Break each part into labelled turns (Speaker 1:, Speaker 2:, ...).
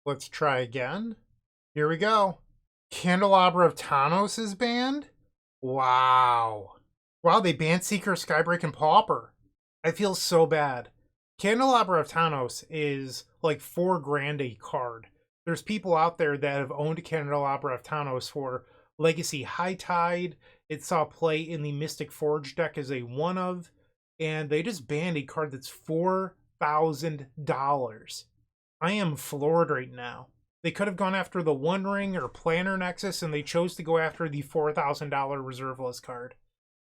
Speaker 1: Let's try again. Here we go. Candelabra of Tawnos is banned? Wow. Wow, they banned Seeker of Skybreak and Pauper. I feel so bad. Candelabra of Tawnos is like $4,000 a card. There's people out there that have owned Candelabra of Tawnos for Legacy High Tide. It saw play in the Mystic Forge deck as a one of, and they just banned a card that's $4,000. I am floored right now. They could have gone after the One Ring or Planner Nexus, and they chose to go after the $4,000 reserve list card.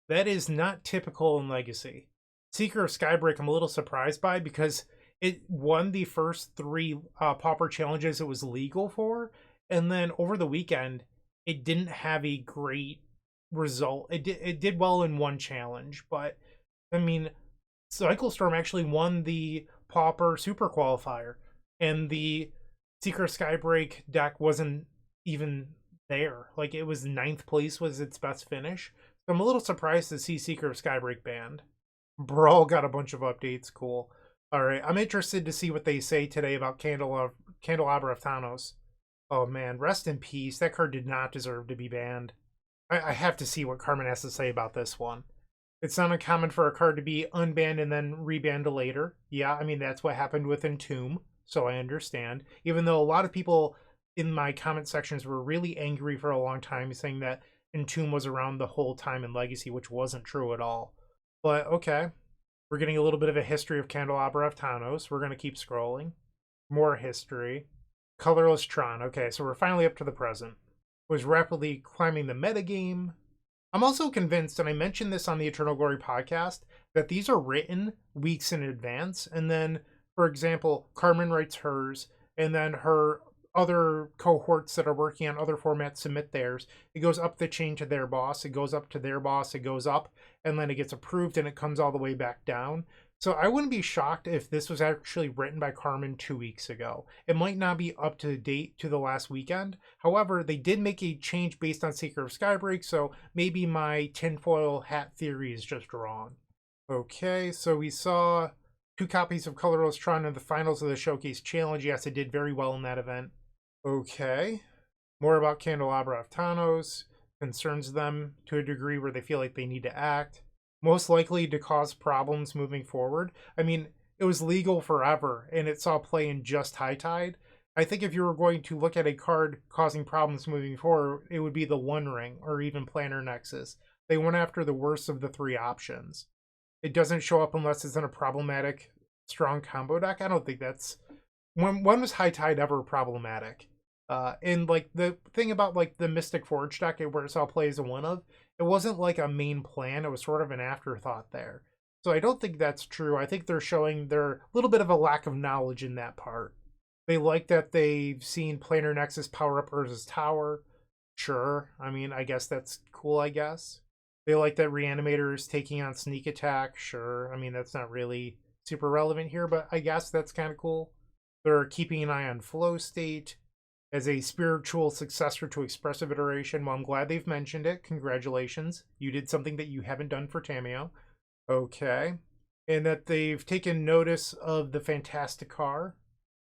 Speaker 1: That is not typical in Legacy. Seeker of Skybreak, I'm a little surprised by because it won the first three Pauper challenges it was legal for, and then over the weekend, it didn't have a great result. It did well in one challenge, but I mean, Cycle Storm actually won the Pauper Super Qualifier, and the Seeker of Skybreak deck wasn't even there. Like, it was ninth place was its best finish. So I'm a little surprised to see Seeker of Skybreak banned. Brawl got a bunch of updates. Cool. All right, I'm interested to see what they say today about Candelabra of Tawnos. Oh man, rest in peace. That card did not deserve to be banned. I have to see what Carmen has to say about this one. It's not uncommon for a card to be unbanned and then rebanned later. Yeah, I mean, that's what happened with Entomb, so I understand. Even though a lot of people in my comment sections were really angry for a long time, saying that Entomb was around the whole time in Legacy, which wasn't true at all. But okay, we're getting a little bit of a history of Candelabra of Tawnos. We're going to keep scrolling. More history. Colorless Tron. Okay, so we're finally up to the present. Was rapidly climbing the metagame. I'm also convinced, and I mentioned this on the Eternal Glory podcast, that these are written weeks in advance. And then, for example, Carmen writes hers, and then her other cohorts that are working on other formats submit theirs. It goes up the chain to their boss. It goes up to their boss. It goes up, and then it gets approved, and it comes all the way back down. So I wouldn't be shocked if this was actually written by Carmen 2 weeks ago. It might not be up to date to the last weekend. However, they did make a change based on Seeker of Skybreak, so maybe my tinfoil hat theory is just wrong. Okay, so we saw 2 copies of Colorless Tron in the finals of the Showcase Challenge. Yes, it did very well in that event. Okay, more about Candelabra of Tawnos. Concerns them to a degree where they feel like they need to act. Most likely to cause problems moving forward. I mean, it was legal forever, and it saw play in just High Tide. I think if you were going to look at a card causing problems moving forward, it would be the One Ring or even Planner Nexus. They went after the worst of the 3 options. It doesn't show up unless it's in a problematic, strong combo deck. I don't think that's... When was High Tide ever problematic? And like the thing about like the Mystic Forge deck where it saw play as a one of, it wasn't like a main plan. It was sort of an afterthought there. So I don't think that's true. I think they're showing their little bit of a lack of knowledge in that part. They like that they've seen Planar Nexus power up Urza's Tower. Sure. I mean, I guess that's cool, I guess. They like that Reanimator is taking on Sneak Attack. Sure. I mean, that's not really super relevant here, but I guess that's kind of cool. They're keeping an eye on Flow State as a spiritual successor to Expressive Iteration. Well, I'm glad they've mentioned it. Congratulations. You did something that you haven't done for Tamiyo. Okay. And that they've taken notice of the Fantastic Car.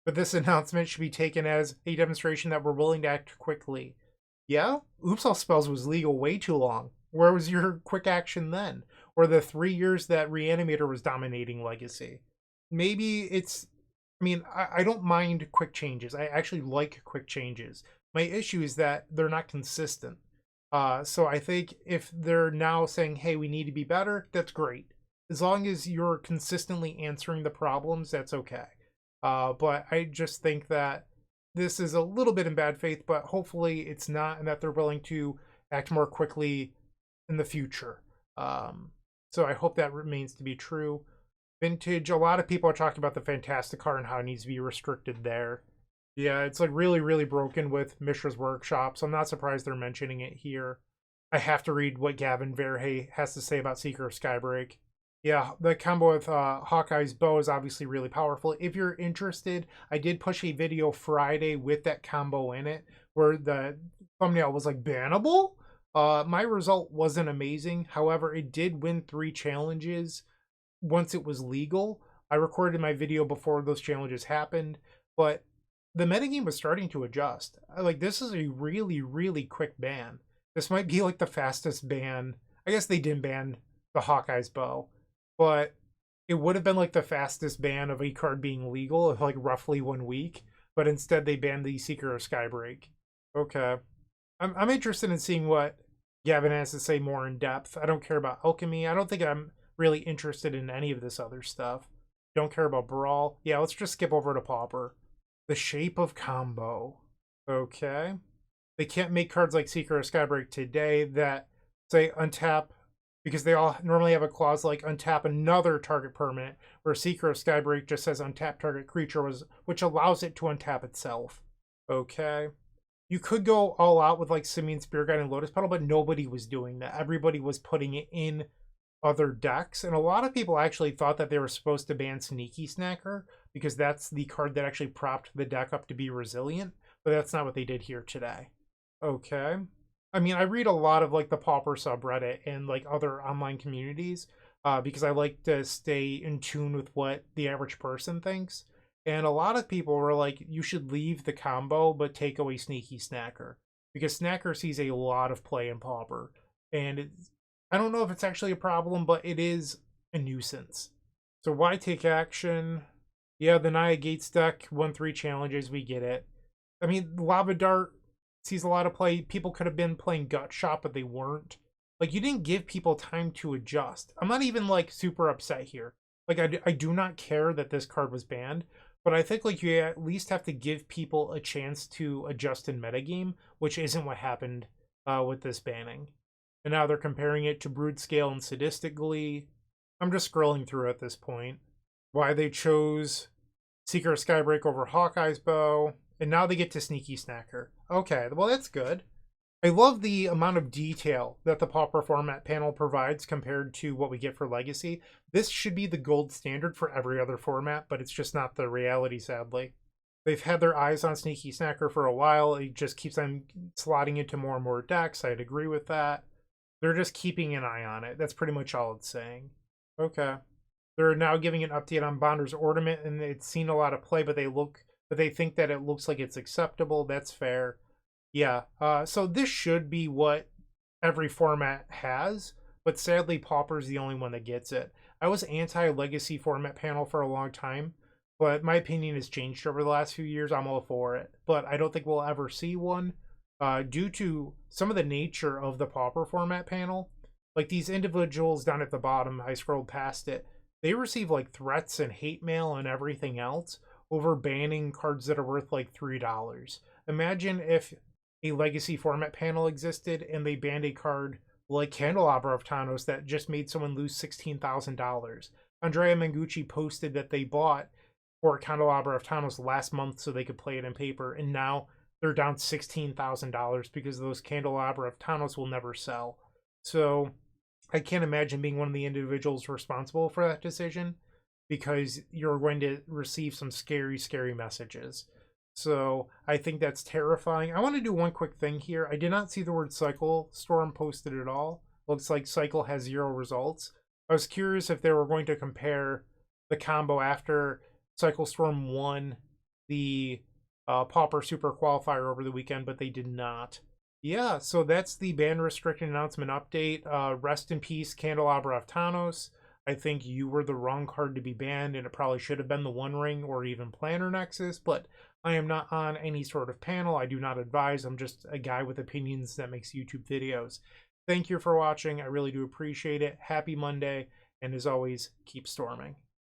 Speaker 1: But this announcement should be taken as a demonstration that we're willing to act quickly. Yeah? Oops All Spells was legal way too long. Where was your quick action then? Or the 3 years that Reanimator was dominating Legacy? Maybe it's... I mean, I don't mind quick changes. I actually like quick changes. My issue is that they're not consistent. So I think if they're now saying, hey, we need to be better, that's great. As long as you're consistently answering the problems, that's okay. But I just think that this is a little bit in bad faith, but hopefully it's not, and that they're willing to act more quickly in the future. So I hope that remains to be true. Vintage, a lot of people are talking about the Fantastic Car and how it needs to be restricted there. Yeah, it's like really, really broken with Mishra's Workshop, so I'm not surprised they're mentioning it here. I have to read what Gavin Verhey has to say about Seeker of Skybreak. Yeah, the combo with Hawkeye's bow is obviously really powerful. If you're interested, I did push a video Friday with that combo in it, where the thumbnail was like, bannable? My result wasn't amazing. However, it did win 3 challenges once it was legal. I recorded my video before those challenges happened, but the metagame was starting to adjust. Like, this is a really, really quick ban. This might be like the fastest ban. I guess they didn't ban the Hawkeye's bow, but it would have been like the fastest ban of a card being legal of like roughly 1 week. But instead, they banned the Seeker of Skybreak. Okay, I'm interested in seeing what Gavin has to say more in depth. I don't care about alchemy. I don't think I'm really interested in any of this other stuff. Don't care about brawl. Yeah, let's just skip over to Pauper. The shape of combo. Okay. They can't make cards like Seeker of Skybreak today that say untap, because they all normally have a clause like untap another target permanent, where Seeker of Skybreak just says untap target creature, which allows it to untap itself. Okay. You could go all out with like Simian Spear Guide and Lotus Petal, but nobody was doing that. Everybody was putting it in other decks, and a lot of people actually thought that they were supposed to ban Sneaky Snacker because that's the card that actually propped the deck up to be resilient, but that's not what they did here today. Okay. I mean, I read a lot of like the Pauper subreddit and like other online communities because I like to stay in tune with what the average person thinks. And a lot of people were like, you should leave the combo but take away Sneaky Snacker, because Snacker sees a lot of play in Pauper. And I don't know if it's actually a problem, but it is a nuisance. So why take action? Yeah, the Naya Gates deck won 3 challenges. We get it. I mean, Lava Dart sees a lot of play. People could have been playing Gut Shot, but they weren't. Like, you didn't give people time to adjust. I'm not even, like, super upset here. Like, I do not care that this card was banned, but I think, like, you at least have to give people a chance to adjust in metagame, which isn't what happened with this banning. And now they're comparing it to Brood Scale and Sadistic Glee. I'm just scrolling through at this point. Why they chose Seeker of Skybreak over Hawkeye's bow. And now they get to Sneaky Snacker. Okay, well, that's good. I love the amount of detail that the Pauper Format Panel provides compared to what we get for Legacy. This should be the gold standard for every other format, but it's just not the reality, sadly. They've had their eyes on Sneaky Snacker for a while. It just keeps on slotting into more and more decks. I'd agree with that. They're just keeping an eye on it. That's pretty much all it's saying. Okay. They're now giving an update on Bonder's Ornament, and it's seen a lot of play, but they think that it looks like it's acceptable. That's fair. Yeah. So this should be what every format has, but sadly, Pauper's the only one that gets it. I was anti-Legacy Format Panel for a long time, but my opinion has changed over the last few years. I'm all for it, but I don't think we'll ever see one due to some of the nature of the Pauper Format Panel. Like, these individuals down at the bottom, I scrolled past it, they receive like threats and hate mail and everything else over banning cards that are worth like $3. Imagine if a Legacy Format Panel existed and they banned a card like Candelabra of Tawnos that just made someone lose $16,000. Andrea Mengucci posted that they bought for Candelabra of Tawnos last month so they could play it in paper, and now they're down $16,000 because those Candelabra of Tawnos will never sell. So I can't imagine being one of the individuals responsible for that decision, because you're going to receive some scary, scary messages. So I think that's terrifying. I want to do one quick thing here. I did not see the word Cycle Storm posted at all. Looks like Cycle has 0 results. I was curious if they were going to compare the combo after Cycle Storm won the Pauper Super Qualifier over the weekend, but they did not. Yeah, so that's the ban restriction announcement update. Rest in peace, Candelabra of Tawnos. I think you were the wrong card to be banned, and it probably should have been the One Ring or even Planner Nexus, but I am not on any sort of panel. I do not advise. I'm just a guy with opinions that makes YouTube videos. Thank you for watching. I really do appreciate it. Happy Monday, and as always, keep storming.